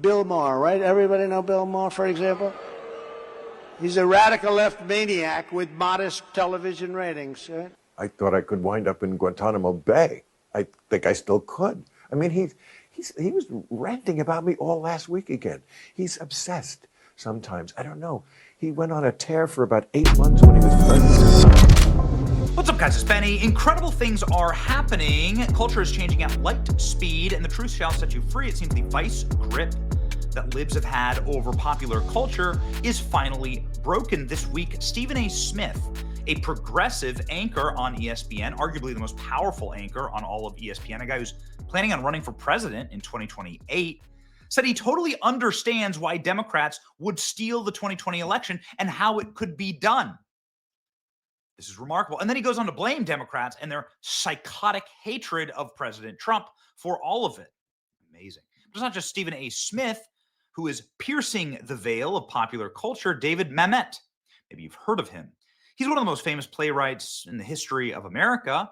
Bill Maher, right? Everybody know Bill Maher, for example? He's a radical left maniac with modest television ratings, right? I thought I could wind up in Guantanamo Bay. I think I still could. I mean, he was ranting about me all last week again. He's obsessed sometimes. I don't know. He went on a tear for about 8 months when he was president. What's up, guys? It's Benny. Incredible things are happening. Culture is changing at light speed, and the truth shall set you free. It seems the vice grip that libs have had over popular culture is finally broken. This week, Stephen A. Smith, a progressive anchor on ESPN, arguably the most powerful anchor on all of ESPN, a guy who's planning on running for president in 2028, said he totally understands why Democrats would steal the 2020 election and how it could be done. This is remarkable. And then he goes on to blame Democrats and their psychotic hatred of President Trump for all of it. Amazing. But it's not just Stephen A. Smith who is piercing the veil of popular culture. David Mamet, maybe you've heard of him. He's one of the most famous playwrights in the history of America.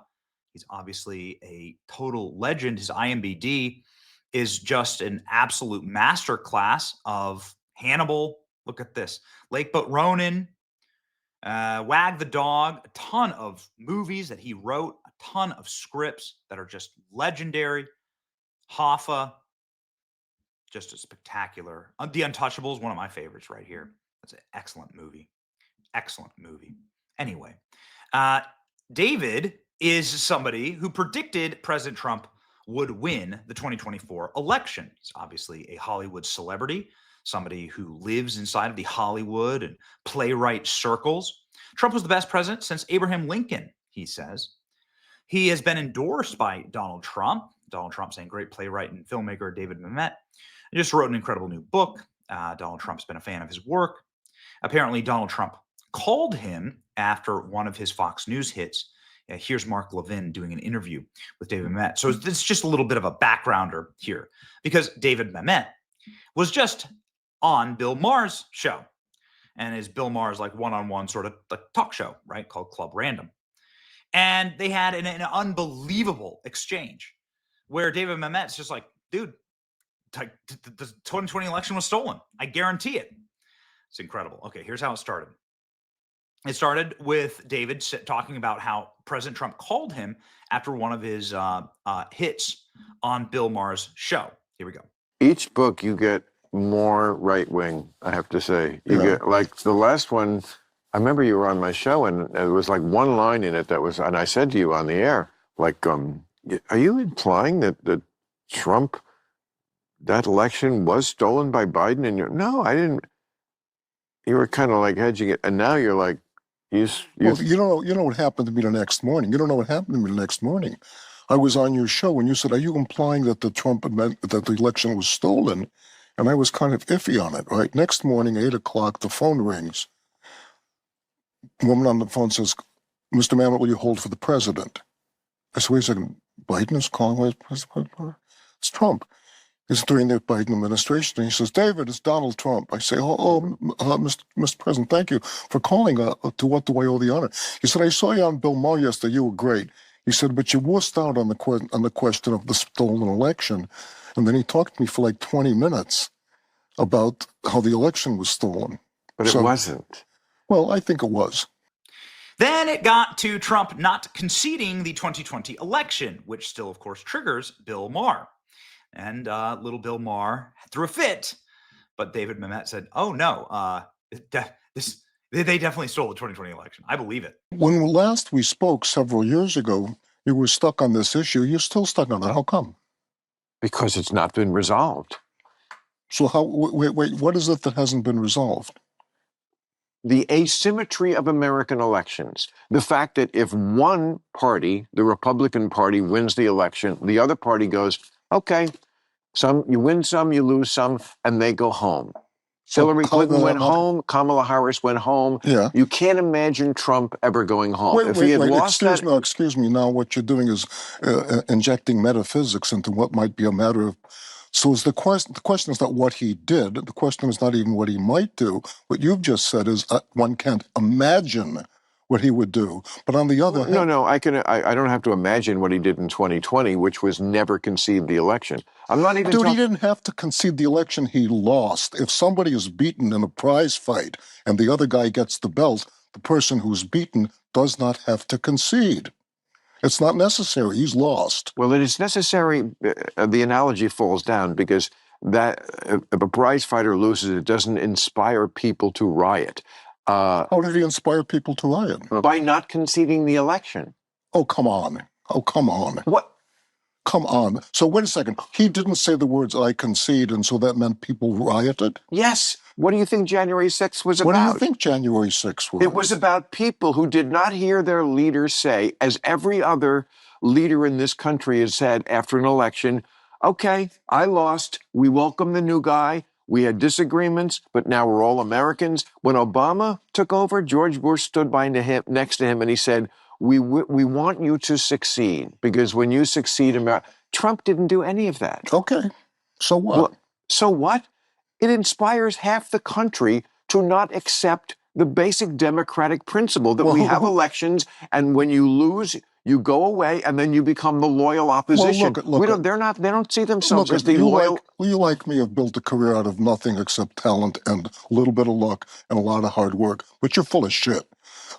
He's obviously a total legend. His IMDb is just an absolute masterclass of Hannibal. Look at this. Lake Boat Ronin, Wag the Dog, a ton of movies that he wrote, a ton of scripts that are just legendary. Hoffa, just a spectacular. The Untouchables, one of my favorites right here. That's an excellent movie. Excellent movie. Anyway, David is somebody who predicted President Trump would win the 2024 election. He's obviously a Hollywood celebrity, somebody who lives inside of the Hollywood and playwright circles. Trump was the best president since Abraham Lincoln, he says. He has been endorsed by Donald Trump. Donald Trump saying great playwright and filmmaker David Mamet. He just wrote an incredible new book. Donald Trump's been a fan of his work. Apparently, Donald Trump called him after one of his Fox News hits. Here's Mark Levin doing an interview with David Mamet. So this is just a little bit of a backgrounder here, because David Mamet was just on Bill Maher's show. And is Bill Maher's like one-on-one sort of like talk show, right, called Club Random. And they had an unbelievable exchange where David Mamet's just like, dude, the 2020 election was stolen. I guarantee it. It's incredible. Okay, here's how it started. It started with David talking about how President Trump called him after one of his hits on Bill Maher's show. Here we go. Each book you get more right-wing, I have to say. You get, like, the last one, I remember you were on my show, and there was like one line in it that was, and I said to you on the air, like, are you implying that Trump, that election was stolen by Biden? And no, I didn't. You were kind of like hedging it, and now you're like, well, you know what happened to me the next morning. You don't know what happened to me the next morning. I was on your show, and you said, "Are you implying that the election was stolen?" And I was kind of iffy on it. Right, next morning, 8 o'clock, the phone rings. The woman on the phone says, "Mr. Mamet, will you hold for the president?" I said, "Wait a second, Biden is calling. It's Trump. It's during the Biden administration." And he says, "David, it's Donald Trump." I say, Mr. President, thank you for calling. To what do I owe the honor? He said, "I saw you on Bill Maher yesterday. You were great." He said, "But you wussed out on the question of the stolen election." And then he talked to me for like 20 minutes about how the election was stolen. But it wasn't. Well, I think it was. Then it got to Trump not conceding the 2020 election, which still, of course, triggers Bill Maher. And little Bill Maher threw a fit, but David Mamet said, "Oh, no, they definitely stole the 2020 election. I believe it." When last we spoke several years ago, you were stuck on this issue. You're still stuck on it. How come? Because it's not been resolved. So wait, what is it that hasn't been resolved? The asymmetry of American elections. The fact that if one party, the Republican Party, wins the election, the other party goes, okay, you win some, you lose some, and they go home. So Hillary Clinton went home. Kamala Harris went home. Yeah. You can't imagine Trump ever going home. Excuse me. Now what you're doing is injecting metaphysics into what might be a matter of. So the question is not what he did. The question is not even what he might do. What you've just said is one can't imagine what he would do. But on the other hand, No, I don't have to imagine what he did in 2020, which was never concede the election. I'm not even dude, he didn't have to concede the election. He lost. If somebody is beaten in a prize fight and the other guy gets the belt, the person who's beaten does not have to concede. It's not necessary. He's lost. Well, it is necessary. The analogy falls down because that if a prize fighter loses, it doesn't inspire people to riot. How did he inspire people to riot? By not conceding the election. Oh, come on. Oh, come on. What? Come on. So wait a second. He didn't say the words "I concede," and so that meant people rioted? Yes. What do you think January 6th was about? What do you think January 6th was? It was about people who did not hear their leaders say, as every other leader in this country has said after an election, okay, I lost. We welcome the new guy. We had disagreements, but now we're all Americans. When Obama took over, George Bush stood next to him and he said, we want you to succeed because when you succeed, Trump didn't do any of that. Okay. So what? Well, so what? It inspires half the country to not accept the basic democratic principle that we have elections, and when you lose, you go away, and then you become the loyal opposition. Look, they don't see themselves as the loyal. You like me have built a career out of nothing except talent and a little bit of luck and a lot of hard work, but you're full of shit.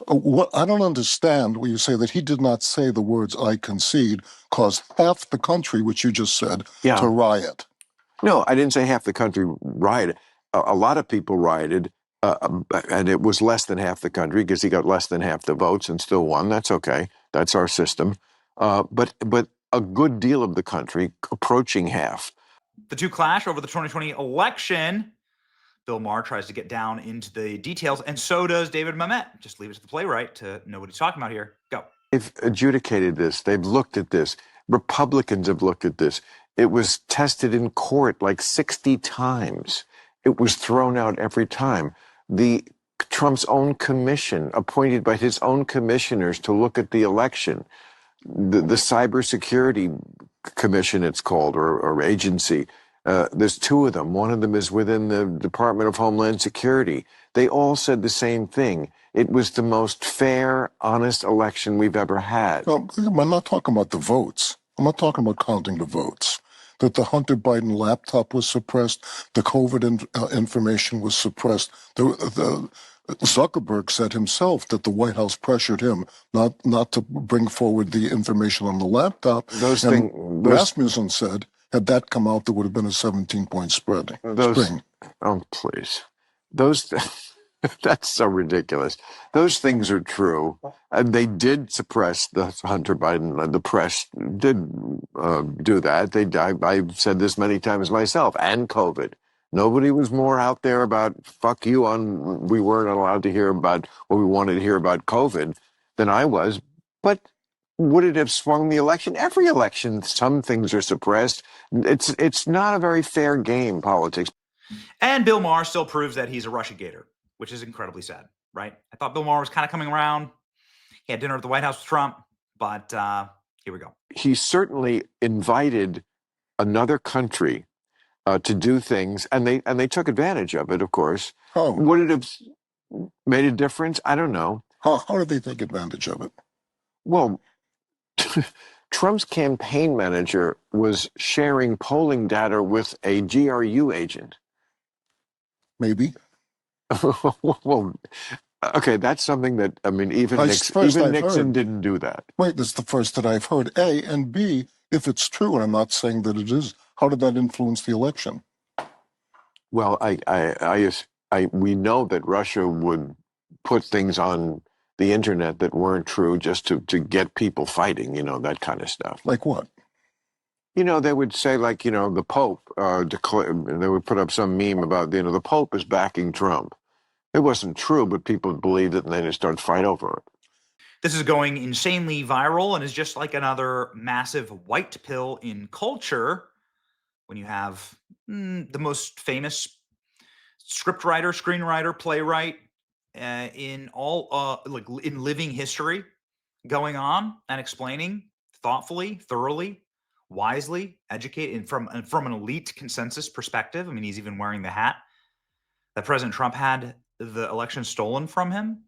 What I don't understand when you say that he did not say the words "I concede" caused half the country, which you just said, to riot. No, I didn't say half the country rioted. A lot of people rioted, and it was less than half the country because he got less than half the votes and still won. That's okay. That's our system. But a good deal of the country, approaching half. The two clash over the 2020 election. Bill Maher tries to get down into the details, and so does David Mamet. Just leave it to the playwright to know what he's talking about here. Go. They've adjudicated this. They've looked at this. Republicans have looked at this. It was tested in court like 60 times. It was thrown out every time. Trump's own commission, appointed by his own commissioners to look at the election, the Cybersecurity Commission, it's called, or agency. There's two of them. One of them is within the Department of Homeland Security. They all said the same thing. It was the most fair, honest election we've ever had. No, I'm not talking about the votes. I'm not talking about counting the votes. That the Hunter Biden laptop was suppressed, the COVID information was suppressed. Zuckerberg said himself that the White House pressured him not to bring forward the information on the laptop. Rasmussen said, had that come out, there would have been a 17-point spread. Oh, please. That's so ridiculous. Those things are true. And they did suppress the Hunter Biden. The press did do that. I've said this many times myself, and COVID. Nobody was more out there about fuck you on we weren't allowed to hear about what we wanted to hear about COVID than I was. But would it have swung the election? Every election, some things are suppressed. It's not a very fair game, politics. And Bill Maher still proves that he's a Russia Gator, which is incredibly sad, right? I thought Bill Maher was kind of coming around. He had dinner at the White House with Trump, but here we go. He certainly invited another country to do things, and they took advantage of it, of course. Oh. Would it have made a difference? I don't know. How did they take advantage of it? Well, Trump's campaign manager was sharing polling data with a GRU agent. Maybe. Well, okay, that's something that, I mean, even Nixon didn't do that. Wait, that's the first that I've heard. A, and B, if it's true, and I'm not saying that it is, how did that influence the election? Well, we know that Russia would put things on the internet that weren't true just to get people fighting, that kind of stuff. Like what? They would say, like, the Pope, they would put up some meme about, the Pope is backing Trump. It wasn't true, but people believed it, and then they started to fight over it. This is going insanely viral and is just like another massive white pill in culture when you have the most famous scriptwriter, screenwriter, playwright in all in living history going on and explaining thoughtfully, thoroughly, wisely, educated from an elite consensus perspective. I mean, he's even wearing the hat that President Trump had the election stolen from him.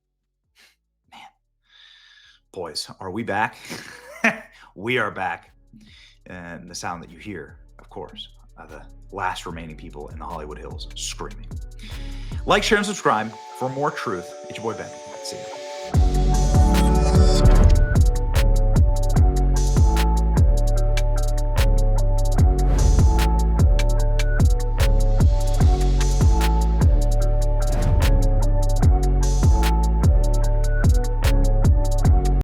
Man, Boys, are we back? We are back. And the sound that you hear, of course, are the last remaining people in the Hollywood Hills screaming. Like, share, and subscribe for more truth. It's your boy Ben. See you.